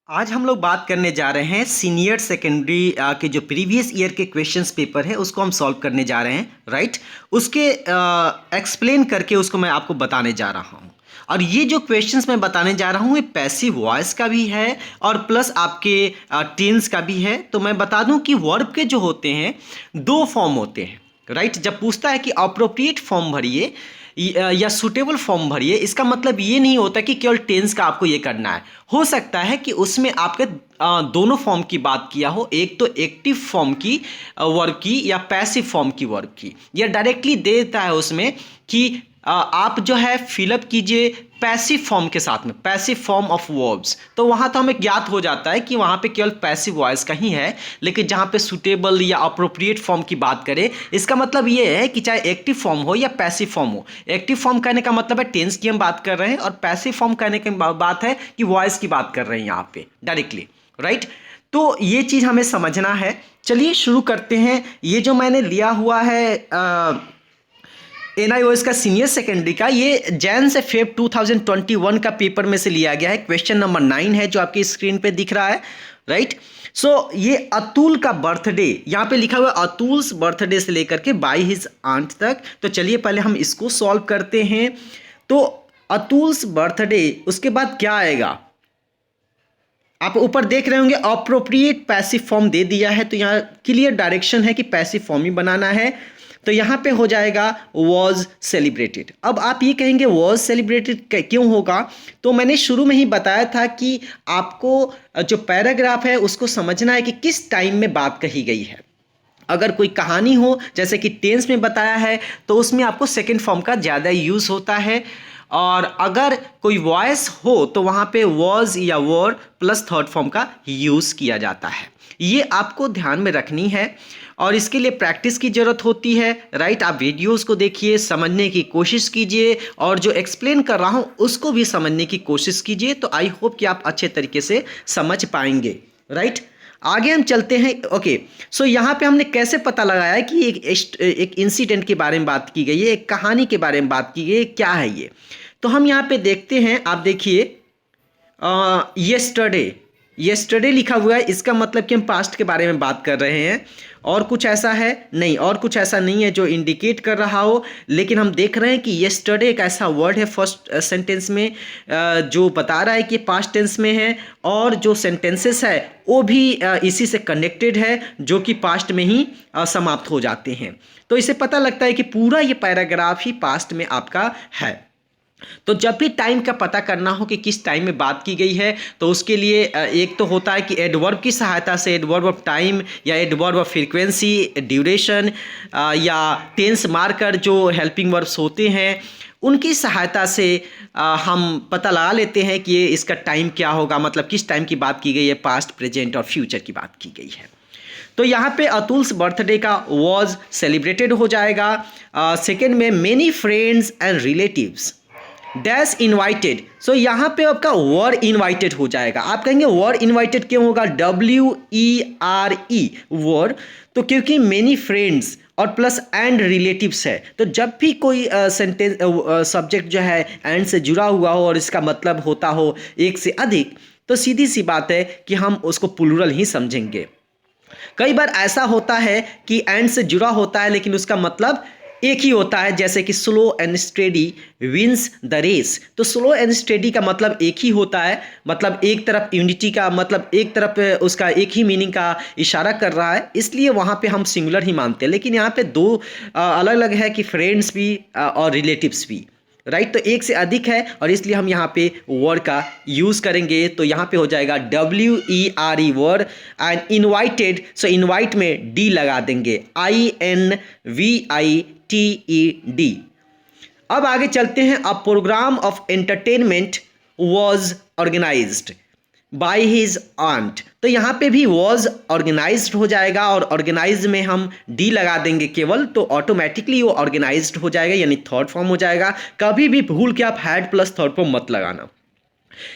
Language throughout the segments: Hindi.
आज हम लोग बात करने जा रहे हैं सीनियर सेकेंडरी के जो प्रीवियस ईयर के क्वेश्चंस पेपर है उसको हम सॉल्व करने जा रहे हैं, राइट। उसके एक्सप्लेन करके उसको मैं आपको बताने जा रहा हूँ। और ये जो क्वेश्चंस मैं बताने जा रहा हूँ ये पैसिव वॉइस का भी है और प्लस आपके टेंस का भी है। तो मैं बता दूं कि वर्ब के जो होते हैं दो फॉर्म होते हैं, राइट। जब पूछता है कि अप्रोप्रिएट फॉर्म भरिए या सुटेबल फॉर्म भरिए, इसका मतलब ये नहीं होता कि केवल टेंस का आपको ये करना है। हो सकता है कि उसमें आपके दोनों फॉर्म की बात किया हो, एक तो एक्टिव फॉर्म की वर्ब की या पैसिव फॉर्म की वर्ब की, या डायरेक्टली दे देता है उसमें कि आप जो है फिलअप कीजिए पैसिव फॉर्म के साथ में, पैसिव फॉर्म ऑफ वर्ब्स। तो वहाँ तो हमें ज्ञात हो जाता है कि वहाँ पे केवल पैसिव वॉइस का ही है। लेकिन जहाँ पे सुटेबल या अप्रोप्रिएट फॉर्म की बात करें, इसका मतलब ये है कि चाहे एक्टिव फॉर्म हो या पैसिव फॉर्म हो। एक्टिव फॉर्म कहने का मतलब है टेंस की हम बात कर रहे हैं, और पैसिव फॉर्म कहने की बात है कि वॉइस की बात कर रहे हैं यहाँ पे डायरेक्टली, राइट। तो ये चीज़ हमें समझना है। चलिए शुरू करते हैं। ये जो मैंने लिया हुआ है NIOS का सीनियर सेकेंडरी का, ये जैन से फेब 2021 का पेपर में से लिया गया है। क्वेश्चन नंबर 9 है जो आपकी स्क्रीन पे दिख रहा है, राइट। सो ये अतुल का बर्थडे यहाँ पे लिखा हुआ है, अतुल्स बर्थडे से लेकर के बाय हिज आंट तक। तो चलिए पहले हम इसको सॉल्व करते हैं। तो अतुल्स बर्थडे, उसके बाद क्या आएगा आप ऊपर देख रहे होंगे, अप्रोप्रिएट पैसिव फॉर्म दे दिया है। तो यहाँ क्लियर डायरेक्शन है कि पैसिव फॉर्म ही बनाना है। तो यहाँ पे हो जाएगा वॉज सेलिब्रेटेड। अब आप ये कहेंगे वॉज सेलिब्रेटेड क्यों होगा, तो मैंने शुरू में ही बताया था कि आपको जो पैराग्राफ है उसको समझना है कि किस टाइम में बात कही गई है। अगर कोई कहानी हो जैसे कि टेंस में बताया है तो उसमें आपको सेकेंड फॉर्म का ज़्यादा यूज़ होता है, और अगर कोई वॉइस हो तो वहाँ पे वॉज या वर प्लस थर्ड फॉर्म का यूज़ किया जाता है। ये आपको ध्यान में रखनी है और इसके लिए प्रैक्टिस की ज़रूरत होती है, राइट। आप वीडियोस को देखिए, समझने की कोशिश कीजिए, और जो एक्सप्लेन कर रहा हूँ उसको भी समझने की कोशिश कीजिए। तो आई होप कि आप अच्छे तरीके से समझ पाएंगे, राइट। आगे हम चलते हैं। ओके, सो यहाँ पे हमने कैसे पता लगाया कि एक इंसिडेंट के बारे में बात की गई है, एक कहानी के बारे में बात की गई है, क्या है ये। तो हम यहाँ पे देखते हैं, आप देखिए येस्टरडे लिखा हुआ है। इसका मतलब कि हम पास्ट के बारे में बात कर रहे हैं। और कुछ ऐसा है नहीं, और कुछ ऐसा नहीं है जो इंडिकेट कर रहा हो। लेकिन हम देख रहे हैं कि येस्टरडे एक ऐसा वर्ड है फर्स्ट सेंटेंस में जो बता रहा है कि पास्ट टेंस में है, और जो सेंटेंसेस है वो भी इसी से कनेक्टेड है जो कि पास्ट में ही समाप्त हो जाते हैं। तो इससे पता लगता है कि पूरा ये पैराग्राफ ही पास्ट में आपका है। तो जब भी टाइम का पता करना हो कि किस टाइम में बात की गई है, तो उसके लिए एक तो होता है कि एडवर्ब की सहायता से, एडवर्ब ऑफ टाइम या एडवर्ब ऑफ फ्रीक्वेंसी, ड्यूरेशन या टेंस मार्कर जो हेल्पिंग वर्ब्स होते हैं उनकी सहायता से हम पता लगा लेते हैं कि ये इसका टाइम क्या होगा, मतलब किस टाइम की बात की गई है, पास्ट, प्रेजेंट और फ्यूचर की बात की गई है। तो यहाँ पे अतुल्स बर्थडे का वॉज सेलिब्रेटेड हो जाएगा। सेकेंड में many friends and relatives dash invited. So यहाँ पे आपका वर इन्वाइटेड हो जाएगा। आप कहेंगे वर इन्वाइटेड क्यों होगा, WERE वर। तो क्योंकि मेनी फ्रेंड्स और प्लस एंड रिलेटिव्स है, तो जब भी कोई सेंटेंस सब्जेक्ट जो है एंड से जुड़ा हुआ हो और इसका मतलब होता हो एक से अधिक, तो सीधी सी बात है कि हम उसको प्लूरल ही समझेंगे। कई बार ऐसा होता है कि एंड से जुड़ा होता है लेकिन उसका मतलब एक ही होता है, जैसे कि slow and steady wins the race. तो स्लो एंड स्टेडी का मतलब एक ही होता है, मतलब एक तरफ यूनिटी का, मतलब एक तरफ उसका एक ही मीनिंग का इशारा कर रहा है, इसलिए वहाँ पे हम सिंगुलर ही मानते हैं। लेकिन यहाँ पे दो अलग अलग है कि फ्रेंड्स भी और रिलेटिव्स भी, राइट। तो एक से अधिक है और इसलिए हम यहाँ पे वर्ड का यूज़ करेंगे। तो यहाँ पे हो जाएगा WERE word and invited. So invite में डी लगा देंगे, INVITED। अब आगे चलते हैं। A programme of entertainment was organised by his aunt. तो यहाँ पे भी वॉज ऑर्गेनाइज्ड हो जाएगा, और ऑर्गेनाइज में हम डी लगा देंगे केवल, तो ऑटोमेटिकली वो ऑर्गेनाइज्ड हो जाएगा, यानी थर्ड फॉर्म हो जाएगा। कभी भी भूल के आप हैड प्लस थर्ड फॉर्म मत लगाना,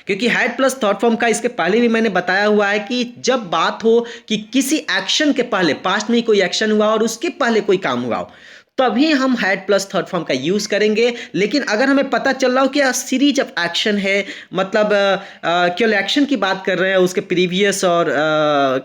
क्योंकि हैड प्लस थर्ड फॉर्म का इसके पहले भी मैंने बताया हुआ है कि जब बात हो कि किसी एक्शन के पहले, पास्ट में कोई एक्शन हुआ और उसके पहले कोई काम हुआ हो, तभी हम हैड प्लस थर्ड फॉर्म का यूज़ करेंगे। लेकिन अगर हमें पता चल रहा हो कि सीरीज ऑफ एक्शन है, मतलब केवल एक्शन की बात कर रहे हैं, उसके प्रीवियस और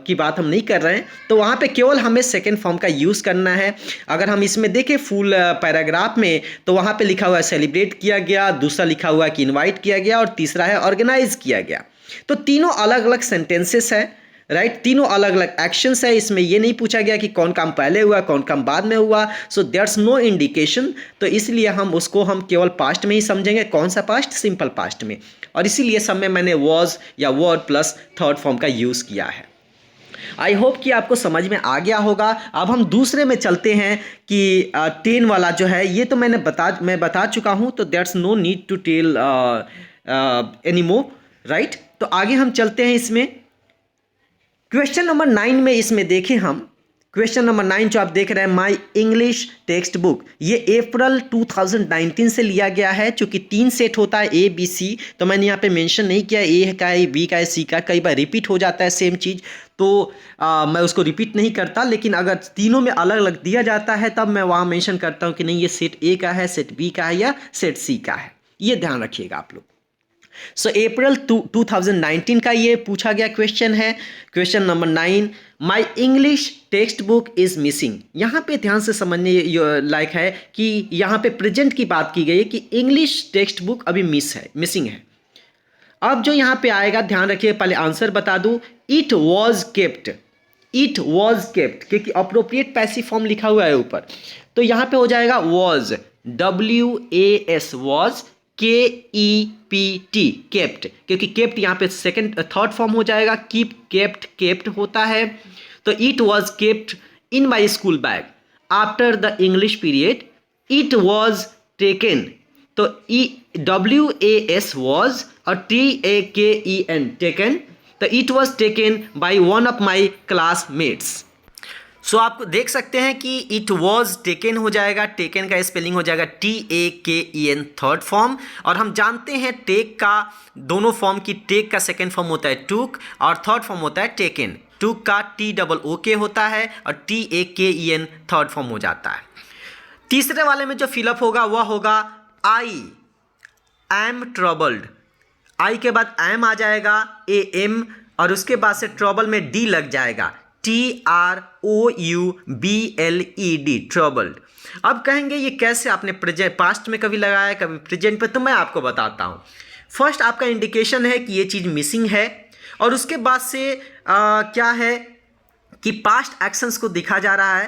की बात हम नहीं कर रहे हैं, तो वहाँ पे केवल हमें सेकेंड फॉर्म का यूज़ करना है। अगर हम इसमें देखें फुल पैराग्राफ में, तो वहाँ पे लिखा हुआ है सेलिब्रेट किया गया, दूसरा लिखा हुआ है कि इन्वाइट किया गया, और तीसरा है ऑर्गेनाइज किया गया। तो तीनों अलग अलग सेंटेंसेस है, राइट, तीनों अलग अलग एक्शंस है। इसमें ये नहीं पूछा गया कि कौन काम पहले हुआ कौन काम बाद में हुआ, सो देयर्स नो इंडिकेशन। तो इसलिए हम उसको हम केवल पास्ट में ही समझेंगे। कौन सा पास्ट? सिंपल पास्ट में। और इसीलिए सब में मैंने वॉज या वर्ड प्लस थर्ड फॉर्म का यूज़ किया है। आई होप कि आपको समझ में आ गया होगा। अब हम दूसरे में चलते हैं कि 10 वाला जो है, ये तो मैं बता चुका हूँ, तो there's no need to tell any more, right. तो आगे हम चलते हैं इसमें क्वेश्चन नंबर 9 में। इसमें देखें हम क्वेश्चन नंबर 9 जो आप देख रहे हैं, माई इंग्लिश टेक्स्ट बुक, ये अप्रैल 2019 से लिया गया है। चूंकि 3 सेट होता है ए बी सी, तो मैंने यहाँ पे मेंशन नहीं किया ए का है, बी का है, सी का। कई बार रिपीट हो जाता है सेम चीज़, तो मैं उसको रिपीट नहीं करता। लेकिन अगर तीनों में अलग अलग दिया जाता है तब मैं वहाँ मेंशन करता हूँ कि नहीं ये सेट ए का है, सेट बी का है या सेट सी का है। ये ध्यान रखिएगा आप लोग। सो अप्रैल 2019 का ये पूछा गया क्वेश्चन है। Question number 9, my English text book is missing. यहाँ पे ध्यान से समझने लायक है कि यहाँ पे प्रेजेंट की बात की गई है कि इंग्लिश टेक्स्ट बुक अभी मिसिंग है। अब जो यहाँ पे आएगा, ध्यान रखिए, पहले आंसर बता दूँ, it was kept. It was kept, क्योंकि अप्रोप्रिएट पैसिव फॉर्म लिखा हुआ है ऊपर, तो यहाँ पे हो जाएगा was, WAS, was, KEPT, kept, क्योंकि केप्ट यहाँ पे थर्ड फॉर्म हो जाएगा। कीप, केप्ट, केप्ट होता है। तो it was kept in my school bag after the English period. It was taken, तो WAS वॉज और TAKEN टेकन, तो it was taken by one of my classmates. So आप देख सकते हैं कि इट वॉज टेकन हो जाएगा, टेकन का स्पेलिंग हो जाएगा TAKEN थर्ड फॉर्म। और हम जानते हैं टेक का दोनों फॉर्म की, टेक का सेकेंड फॉर्म होता है टूक और थर्ड फॉर्म होता है टेकन। टूक का TOOK होता है और TAKEN थर्ड फॉर्म हो जाता है। तीसरे वाले में जो फिलअप होगा वह होगा आई एम ट्रबल्ड। आई के बाद एम आ जाएगा, AM, और उसके बाद से ट्रबल में D लग जाएगा, TROUBLED, ट्रबल्ड। अब कहेंगे ये कैसे आपने प्रेजेंट पास्ट में कभी लगाया कभी प्रेजेंट पे, तो मैं आपको बताता हूँ। फर्स्ट आपका इंडिकेशन है कि ये चीज़ मिसिंग है, और उसके बाद से क्या है कि पास्ट एक्शंस को दिखा जा रहा है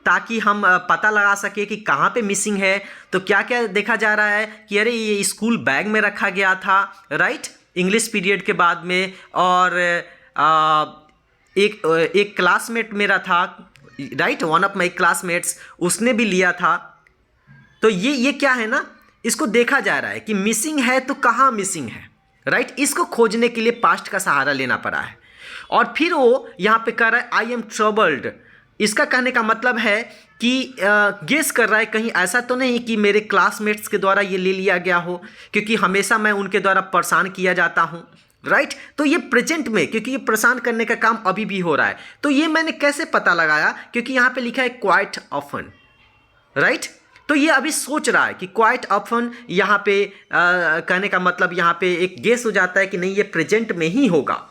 ताकि हम पता लगा सके कि कहाँ पे मिसिंग है। तो क्या क्या देखा जा रहा है कि अरे ये स्कूल बैग में रखा गया था, राइट, इंग्लिश पीरियड के बाद में, और एक क्लासमेट मेरा था, right, one of my classmates, उसने भी लिया था। तो ये क्या है ना, इसको देखा जा रहा है कि मिसिंग है तो कहाँ मिसिंग है, राइट। इसको खोजने के लिए पास्ट का सहारा लेना पड़ा है। और फिर वो यहाँ पे कह रहा है आई एम ट्रबल्ड। इसका कहने का मतलब है कि गेस कर रहा है कहीं ऐसा तो नहीं कि मेरे क्लासमेट्स के द्वारा ये ले लिया गया हो, क्योंकि हमेशा मैं उनके द्वारा परेशान किया जाता हूँ, राइट। तो ये प्रेजेंट में, क्योंकि ये परेशान करने का काम अभी भी हो रहा है। तो ये मैंने कैसे पता लगाया, क्योंकि यहाँ पे लिखा है क्वाइट ऑफन, राइट। तो ये अभी सोच रहा है कि क्वाइट ऑफन, यहाँ पे कहने का मतलब यहाँ पे एक गेस हो जाता है कि नहीं ये प्रेजेंट में ही होगा,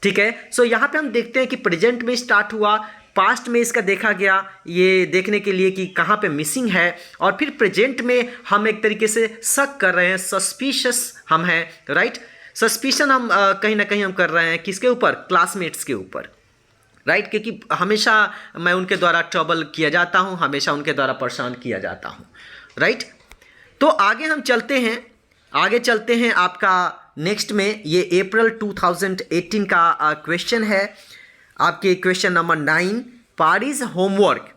ठीक है। सो यहाँ पे हम देखते हैं कि प्रेजेंट में स्टार्ट हुआ, पास्ट में इसका देखा गया ये देखने के लिए कि कहाँ पे मिसिंग है, और फिर प्रेजेंट में हम एक तरीके से शक कर रहे हैं, सस्पिशियस हम हैं, राइट। सस्पिशन हम कहीं ना कहीं हम कर रहे हैं किसके ऊपर, क्लासमेट्स के ऊपर, राइट, क्योंकि हमेशा मैं उनके द्वारा ट्रबल किया जाता हूँ, हमेशा उनके द्वारा परेशान किया जाता हूँ, राइट। तो आगे हम चलते हैं, आपका नेक्स्ट में ये अप्रैल 2018 का क्वेश्चन है, आपके क्वेश्चन नंबर 9, पारीज होमवर्क।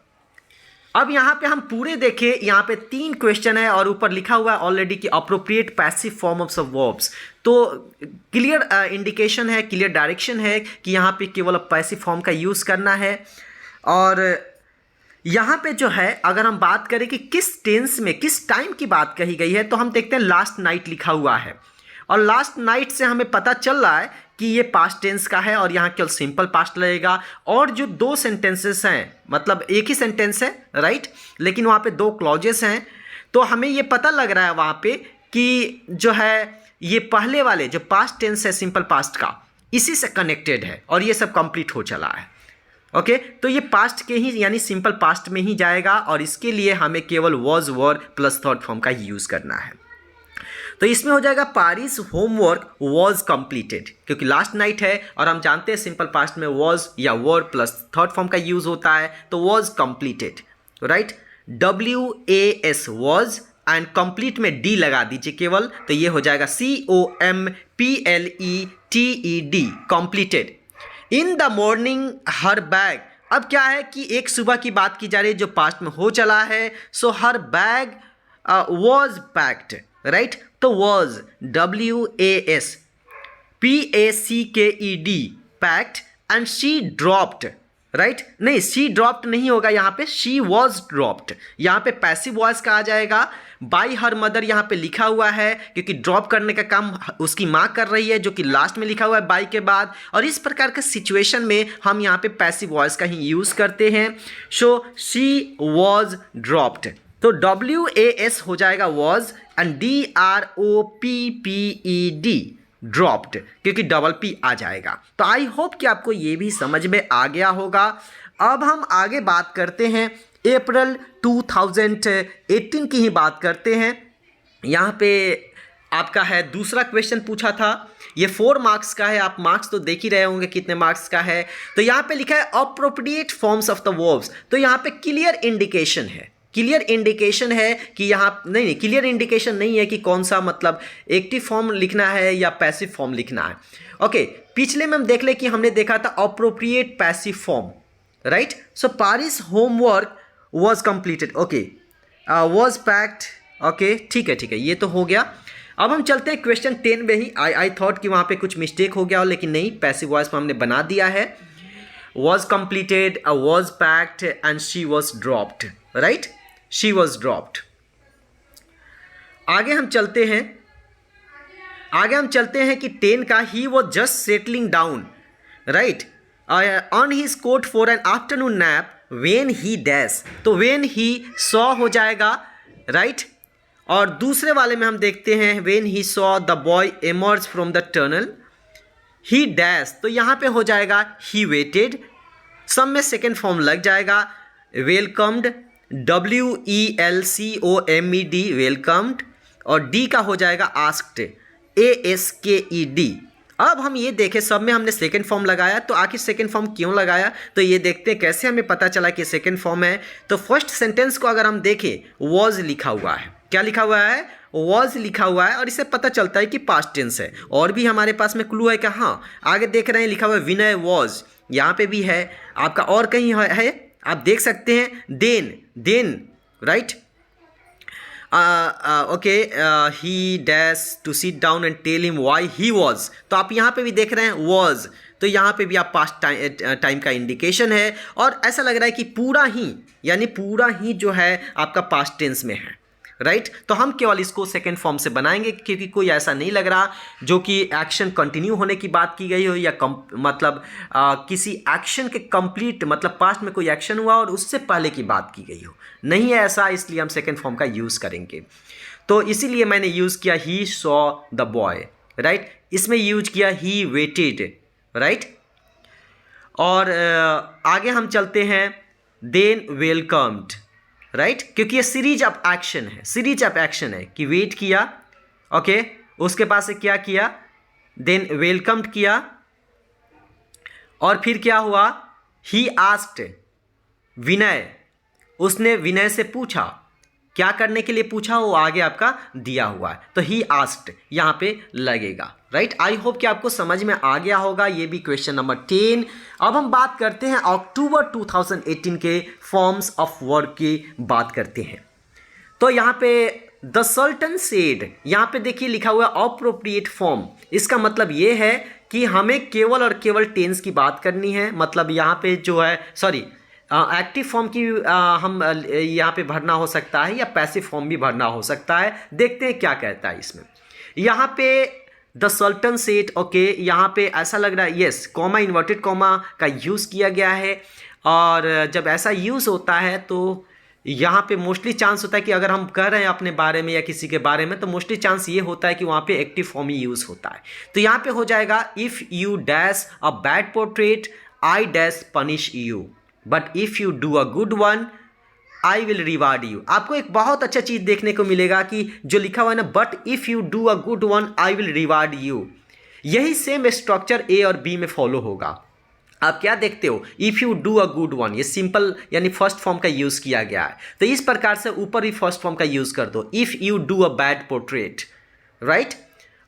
अब यहाँ पे हम पूरे देखें, यहाँ पे 3 क्वेश्चन है और ऊपर लिखा हुआ है ऑलरेडी कि appropriate passive form of verbs. तो क्लियर इंडिकेशन है, क्लियर डायरेक्शन है कि यहाँ पे केवल पैसिव फॉर्म का यूज़ करना है। और यहाँ पे जो है अगर हम बात करें कि किस टेंस में किस टाइम की बात कही गई है, तो हम देखते हैं लास्ट नाइट लिखा हुआ है, और लास्ट नाइट से हमें पता चल रहा है कि ये पास्ट टेंस का है और यहाँ केवल सिंपल पास्ट लगेगा। और जो दो सेंटेंसेस हैं, मतलब एक ही सेंटेंस है, राइट, लेकिन वहाँ पे दो क्लॉजेस हैं, तो हमें ये पता लग रहा है वहाँ पे कि जो है ये पहले वाले जो पास्ट टेंस है सिंपल पास्ट का, इसी से कनेक्टेड है और ये सब कंप्लीट हो चला है। ओके, तो ये पास्ट के ही यानी सिंपल पास्ट में ही जाएगा और इसके लिए हमें केवल was were plus third form का यूज़ करना है। तो इसमें हो जाएगा पारिस होमवर्क वॉज कंप्लीटेड, क्योंकि लास्ट नाइट है और हम जानते हैं सिंपल पास्ट में वॉज या वर प्लस थर्ड फॉर्म का यूज़ होता है, तो was completed, right. WAS was and complete में D लगा दीजिए केवल, तो ये हो जाएगा COMPLETED completed. In the morning her bag, अब क्या है कि एक सुबह की बात की जा रही है जो पास्ट में हो चला है, सो हर बैग वॉज पैक्ड, राइट। तो was WAS PACKED packed and she dropped, right, नहीं शी ड्रॉप्ड नहीं होगा यहाँ पे, शी वॉज ड्रॉप्ड। यहाँ पे पैसिव वॉइस का आ जाएगा। बाय हर मदर यहाँ पे लिखा हुआ है क्योंकि ड्रॉप करने का काम उसकी माँ कर रही है, जो कि लास्ट में लिखा हुआ है बाय के बाद। और इस प्रकार के सिचुएशन में हम यहाँ पे पैसिव वॉइस का ही यूज़ करते हैं। सो शी वॉज ड्रॉप्ड, तो WAS हो जाएगा वॉज एंड DROPPED ड्रॉप्ड, क्योंकि डबल P आ जाएगा। तो आई होप कि आपको ये भी समझ में आ गया होगा। अब हम आगे बात करते हैं अप्रैल 2018 की ही बात करते हैं। यहाँ पे आपका है दूसरा क्वेश्चन पूछा था, ये 4 मार्क्स का है। आप मार्क्स तो देख ही रहे होंगे कितने मार्क्स का है। तो यहाँ पे लिखा है appropriate forms of the verbs, तो यहाँ पे क्लियर इंडिकेशन है, क्लियर इंडिकेशन है कि यहाँ नहीं क्लियर इंडिकेशन नहीं है कि कौन सा मतलब एक्टिव फॉर्म लिखना है या पैसिव फॉर्म लिखना है। ओके, पिछले में हम देख ले कि हमने देखा था appropriate passive form, right. So Pari's homework was completed, okay, was packed, okay, ठीक है, ये तो हो गया। अब हम चलते हैं क्वेश्चन 10 में ही। आई थॉट कि वहाँ पे कुछ मिस्टेक हो गया हो, लेकिन नहीं, पैसिव वॉइस में हमने बना दिया है। Was completed, was packed and she was dropped, right, she was dropped. आगे हम चलते हैं कि 10 का ही was just settling down, right, on his coat for an afternoon nap when he dash, तो वेन ही सॉ हो जाएगा, राइट। और दूसरे वाले में हम देखते हैं when he saw the boy emerge from the tunnel he dash, तो यहाँ पे हो जाएगा ही वेटेड। सब में सेकेंड फॉर्म लग जाएगा वेलकम्ड, WELCOMED वेलकम्ड, और डी का हो जाएगा आस्क्ड, ASKED। अब हम ये देखें सब में हमने सेकेंड फॉर्म लगाया, तो आखिर सेकेंड फॉर्म क्यों लगाया, तो ये देखते हैं कैसे हमें पता चला कि सेकेंड फॉर्म है। तो फर्स्ट सेंटेंस को अगर हम देखें, वॉज लिखा हुआ है, क्या लिखा हुआ है, वॉज लिखा हुआ है, और इससे पता चलता है कि पास्ट टेंस है। और भी हमारे पास में क्लू है कि हाँ, आगे देख रहे हैं लिखा हुआ है विनय वॉज, यहाँ पे भी है आपका, और कहीं है आप देख सकते हैं then, right, okay, he dash to sit down and tell him why he was, तो आप यहाँ पे भी देख रहे हैं वॉज, तो यहाँ पे भी आप पास्ट टाइम का इंडिकेशन है। और ऐसा लग रहा है कि पूरा ही जो है आपका पास्ट टेंस में है, राइट। तो हम केवल इसको सेकेंड फॉर्म से बनाएंगे, क्योंकि कोई ऐसा नहीं लग रहा जो कि एक्शन कंटिन्यू होने की बात की गई हो, या किसी एक्शन के कंप्लीट मतलब पास्ट में कोई एक्शन हुआ और उससे पहले की बात की गई हो, नहीं है ऐसा, इसलिए हम सेकेंड फॉर्म का यूज़ करेंगे। तो इसीलिए मैंने यूज़ किया he saw the boy, right, इसमें यूज किया ही वेटेड, राइट। और आगे हम चलते हैं देन वेलकम्ड, राइट, क्योंकि ये सीरीज ऑफ एक्शन है कि वेट किया, ओके, उसके बाद से क्या किया, देन वेलकम्ड किया, और फिर क्या हुआ, ही आस्क्ड विनय, उसने विनय से पूछा, क्या करने के लिए पूछा वो आगे आपका दिया हुआ है, तो ही आस्क्ड यहाँ पे लगेगा, राइट। आई होप कि आपको समझ में आ गया होगा। ये भी क्वेश्चन नंबर 10। अब हम बात करते हैं अक्टूबर 2018 के फॉर्म्स ऑफ वर्ब की बात करते हैं। तो यहाँ पे द सल्टन सेड, यहाँ पे देखिए लिखा हुआ है अप्रोप्रिएट फॉर्म, इसका मतलब ये है कि हमें केवल और केवल टेंस की बात करनी है। मतलब यहाँ पे जो है एक्टिव फॉर्म की हम यहाँ पे भरना हो सकता है या पैसिव फॉर्म भी भरना हो सकता है। देखते हैं क्या कहता है इसमें। यहाँ पे द सुल्तान सेट, ओके, यहाँ पे ऐसा लग रहा है यस कॉमा, इन्वर्टेड कॉमा का यूज़ किया गया है। और जब ऐसा यूज़ होता है तो यहाँ पे मोस्टली चांस होता है कि अगर हम कह रहे हैं अपने बारे में या किसी के बारे में, तो मोस्टली चांस ये होता है कि वहाँ पे एक्टिव फॉर्म ही यूज़ होता है। तो यहाँ पे हो जाएगा if you dash a bad portrait I dash punish you, but if you do a good one I will reward you. आपको एक बहुत अच्छा चीज़ देखने को मिलेगा कि जो लिखा हुआ है ना, but if you do a good one I will reward you, यही सेम स्ट्रक्चर ए और बी में फॉलो होगा। आप क्या देखते हो, if you do a good one, ये सिंपल यानी फर्स्ट फॉर्म का यूज़ किया गया है, तो इस प्रकार से ऊपर भी फर्स्ट फॉर्म का यूज़ कर दो, if you do a bad portrait, right.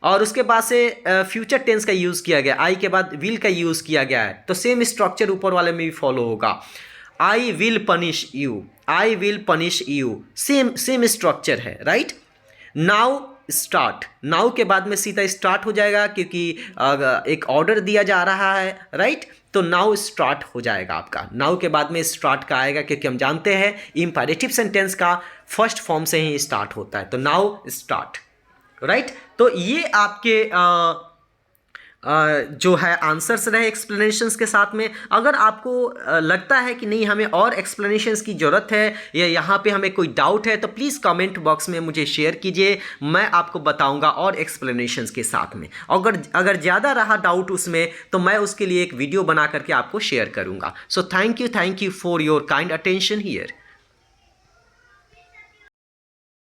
और उसके बाद से फ्यूचर टेंस का यूज़ किया गया, आई के बाद विल का यूज़ किया गया है, तो सेम स्ट्रक्चर ऊपर वाले में भी फॉलो होगा। I will punish you, I will punish you, same same structure है, राइट। नाउ स्टार्ट, नाउ के बाद में सीधा स्टार्ट हो जाएगा क्योंकि एक ऑर्डर दिया जा रहा है, राइट। तो नाउ स्टार्ट हो जाएगा आपका, नाउ के बाद में स्टार्ट का आएगा क्योंकि हम जानते हैं इंपेरेटिव सेंटेंस का फर्स्ट फॉर्म से ही स्टार्ट होता है, तो नाउ स्टार्ट, राइट। तो ये आपके जो है आंसर्स रहे एक्सप्लेनेशंस के साथ में। अगर आपको लगता है कि नहीं हमें और एक्सप्लेनेशंस की ज़रूरत है या यहाँ पे हमें कोई डाउट है, तो प्लीज़ कमेंट बॉक्स में मुझे शेयर कीजिए, मैं आपको बताऊँगा और एक्सप्लेनेशंस के साथ में। अगर ज़्यादा रहा डाउट उसमें तो मैं उसके लिए एक वीडियो बना करके आपको शेयर करूँगा। So thank you for your kind attention here.